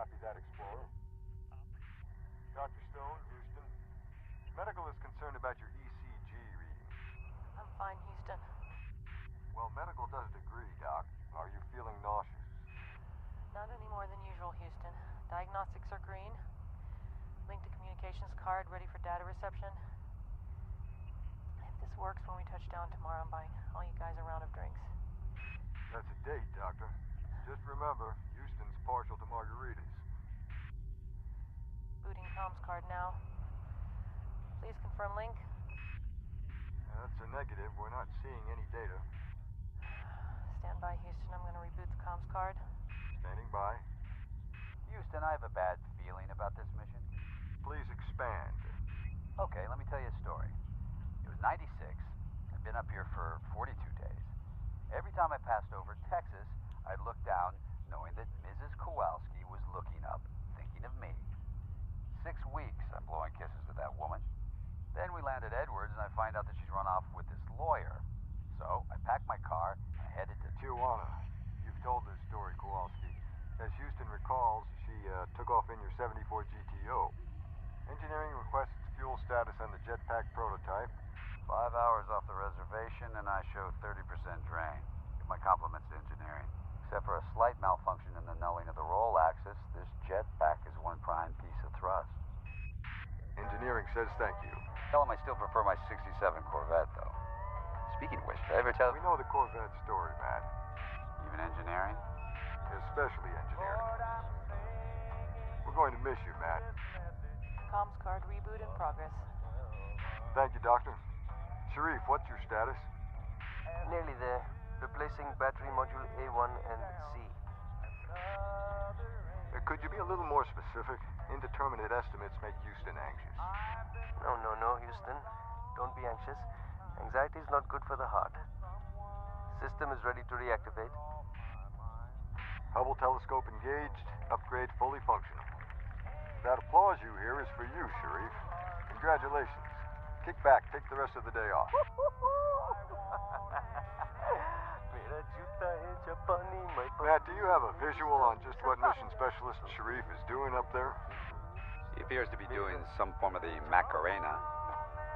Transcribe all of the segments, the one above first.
Copy that, Explorer. Dr. Stone, Houston. Medical is concerned about your ECG reading. I'm fine, Houston. Well, medical doesn't agree, Doc. Are you feeling nauseous? Not any more than usual, Houston. Diagnostics are green. Link to communications card ready for data reception. If this works when we touch down tomorrow, I'm buying all you guys a round of drinks. That's a date, Doctor. Just remember, Houston's partial to margaritas. Booting comms card now. Please confirm link. That's a negative. We're not seeing any data. Stand by, Houston. I'm going to reboot the comms card. Standing by. Houston, I have a bad feeling about this mission. Please expand. Okay, let me tell you a story. It was 96. I'd been up here for 42 days. Every time I passed over Texas, I'd look down knowing that Mrs. Kowalski was looking up, thinking of me. 6 weeks I'm blowing kisses to that woman. Then we land at Edwards and I find out that she's run off with this lawyer. So I packed my car and I headed to Tijuana. You've told this story, Kowalski. As Houston recalls, she took off in your 74 GTO. Engineering requests fuel status on the jetpack prototype. 5 hours off the reservation and I show 30% drain. Give my compliments to engineering. Except for a slight malfunction in the nulling of the roll axis, this jetpack is one prime piece of thrust. Engineering says thank you. Tell him I still prefer my 67 Corvette, though. Speaking of which, did I ever tell... We know the Corvette story, Matt. Even engineering? Especially engineering. We're going to miss you, Matt. Comms card reboot in progress. Thank you, Doctor. Sharif, what's your status? Nearly there. Replacing battery module A1 and C. Could you be a little more specific? Indeterminate estimates make Houston anxious. No, Houston. Don't be anxious. Anxiety is not good for the heart. System is ready to reactivate. Hubble telescope engaged. Upgrade fully functional. That applause you hear is for you, Sharif. Congratulations. Kick back. Take the rest of the day off. Matt, do you have a visual on just what Mission Specialist Sharif is doing up there? He appears to be doing some form of the Macarena.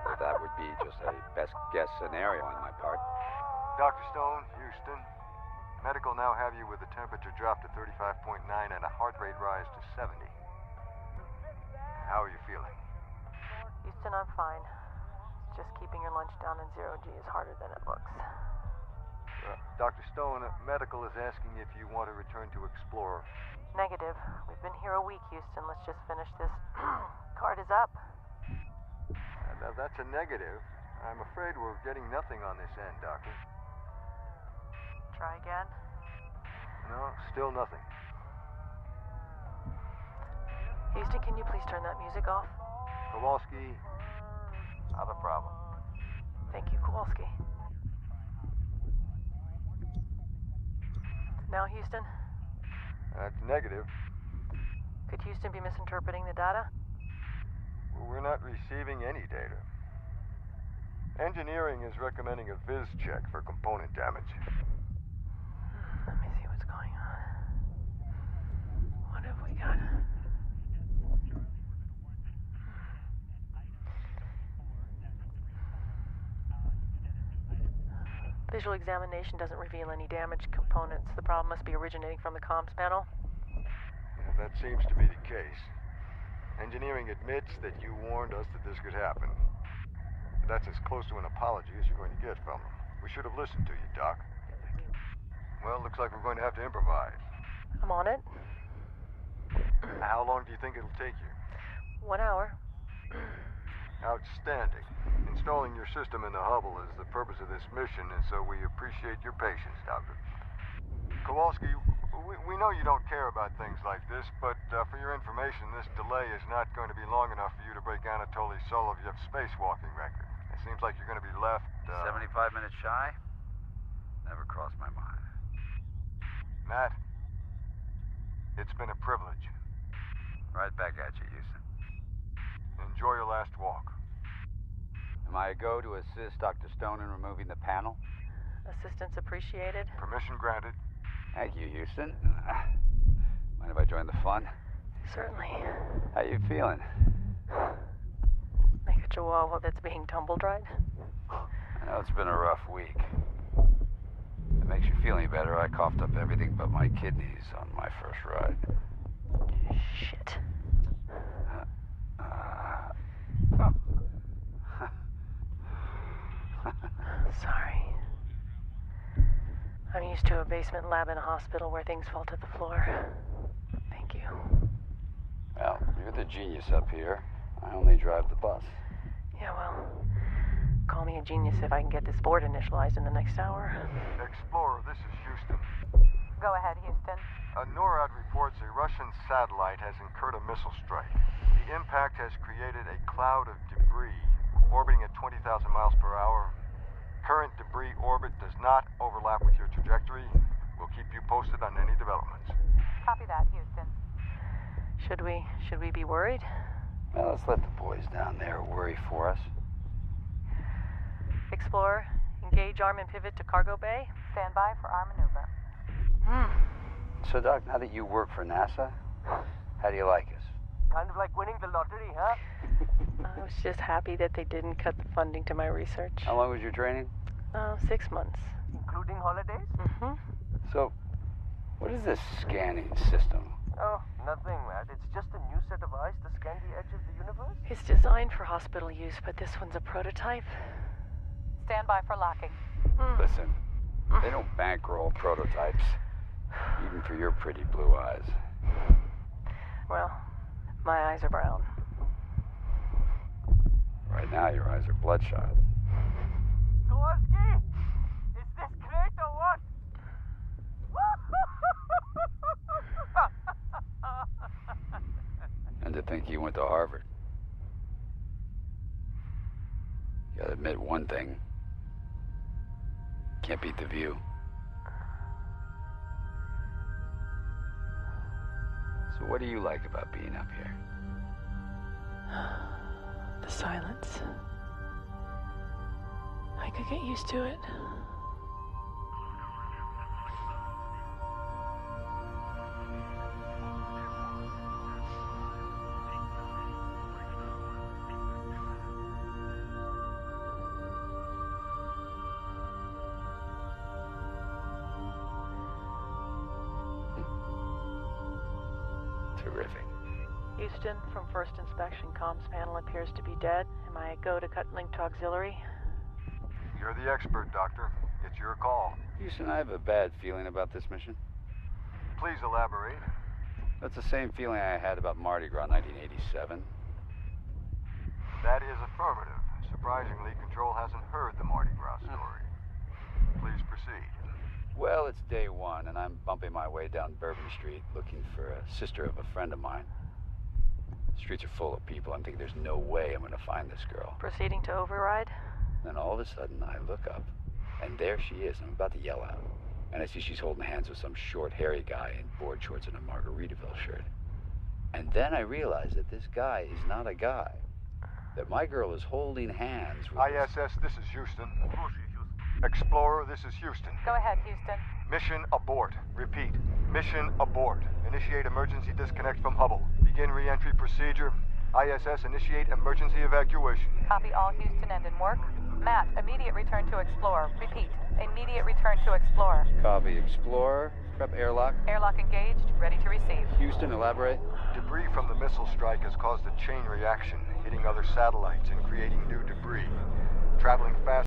But that would be just a best guess scenario on my part. Dr. Stone, Houston. Medical now have you with the temperature drop to 35.9 and a heart rate rise to 70. How are you feeling? Houston, I'm fine. Just keeping your lunch down in zero G is harder than it looks. Dr. Stone, Medical is asking if you want to return to Explorer. Negative. We've been here a week, Houston. Let's just finish this. Card is up. That's a negative. I'm afraid we're getting nothing on this end, Doctor. Try again. No, still nothing. Houston, can you please turn that music off? Kowalski. Not a problem. Thank you, Kowalski. Now, Houston? That's negative. Could Houston be misinterpreting the data? We're not receiving any data. Engineering is recommending a viz check for component damage. Let me see what's going on. What have we got? Visual examination doesn't reveal any damaged components. The problem must be originating from the comms panel. Yeah, that seems to be the case. Engineering admits that you warned us that this could happen. That's as close to an apology as you're going to get from them. We should have listened to you, Doc. Well, looks like we're going to have to improvise. I'm on it. How long do you think it'll take you? 1 hour. Outstanding. Installing your system in the Hubble is the purpose of this mission, and so we appreciate your patience, Doctor. Kowalski, we know you don't care about things like this, but for your information, this delay is not going to be long enough for you to break Anatoly Solovyev's spacewalking record. It seems like you're going to be left... 75 minutes shy? Never crossed my mind. Matt, it's been a privilege. Right back at you, Houston. Enjoy your last walk. Am I a go to assist Dr. Stone in removing the panel? Assistance appreciated. Permission granted. Thank you, Houston. Mind if I join the fun? Certainly. How you feeling? Like a chihuahua that's being tumble-dried? I know it's been a rough week. If it makes you feel any better, I coughed up everything but my kidneys on my first ride. Shit. Sorry. I'm used to a basement lab in a hospital where things fall to the floor. Thank you. Well, you're the genius up here. I only drive the bus. Yeah, well, call me a genius if I can get this board initialized in the next hour. Explorer, this is Houston. Go ahead, Houston. NORAD reports a Russian satellite has incurred a missile strike. The impact has created a cloud of debris orbiting at 20,000 miles per hour. Current debris orbit does not overlap with your trajectory. We'll keep you posted on any developments. Copy that, Houston. Should we be worried? Well, let's let the boys down there worry for us. Explorer, engage arm and pivot to cargo bay. Stand by for our maneuver. So, Doc, now that you work for NASA, how do you like us? Kind of like winning the lottery, huh? I was just happy that they didn't cut the funding to my research. How long was your training? 6 months. Including holidays? Mm-hmm. So, what is this scanning system? Oh, nothing, Matt. It's just a new set of eyes to scan the edge of the universe. It's designed for hospital use, but this one's a prototype. Stand by for locking. Listen, they don't bankroll prototypes, even for your pretty blue eyes. Well, my eyes are brown. Right now, your eyes are bloodshot. Kowalski! Is this great or what? And to think you went to Harvard. You gotta admit one thing. Can't beat the view. So what do you like about being up here? The silence. I could get used to it. Terrific. Houston, from first inspection, comms panel appears to be dead. Am I a go to cut link to auxiliary? You're the expert, Doctor. It's your call. Houston, I have a bad feeling about this mission. Please elaborate. That's the same feeling I had about Mardi Gras 1987. That is affirmative. Surprisingly, Control hasn't heard the Mardi Gras story. Please proceed. Well, it's day one, and I'm bumping my way down Bourbon Street looking for a sister of a friend of mine. The streets are full of people. I'm thinking there's no way I'm going to find this girl. Proceeding to override? Then all of a sudden, I look up, and there she is. I'm about to yell out. And I see she's holding hands with some short, hairy guy in board shorts and a Margaritaville shirt. And then I realize that this guy is not a guy. That my girl is holding hands with... ISS, this is Houston. Explorer, this is Houston. Go ahead, Houston. Mission abort. Repeat. Mission abort. Initiate emergency disconnect from Hubble. Begin re-entry procedure. ISS, initiate emergency evacuation. Copy all Houston and in work. Matt, immediate return to Explorer. Repeat. Immediate return to Explorer. Copy. Explorer. Prep airlock. Airlock engaged. Ready to receive. Houston, elaborate. Debris from the missile strike has caused a chain reaction, hitting other satellites and creating new debris. Traveling fast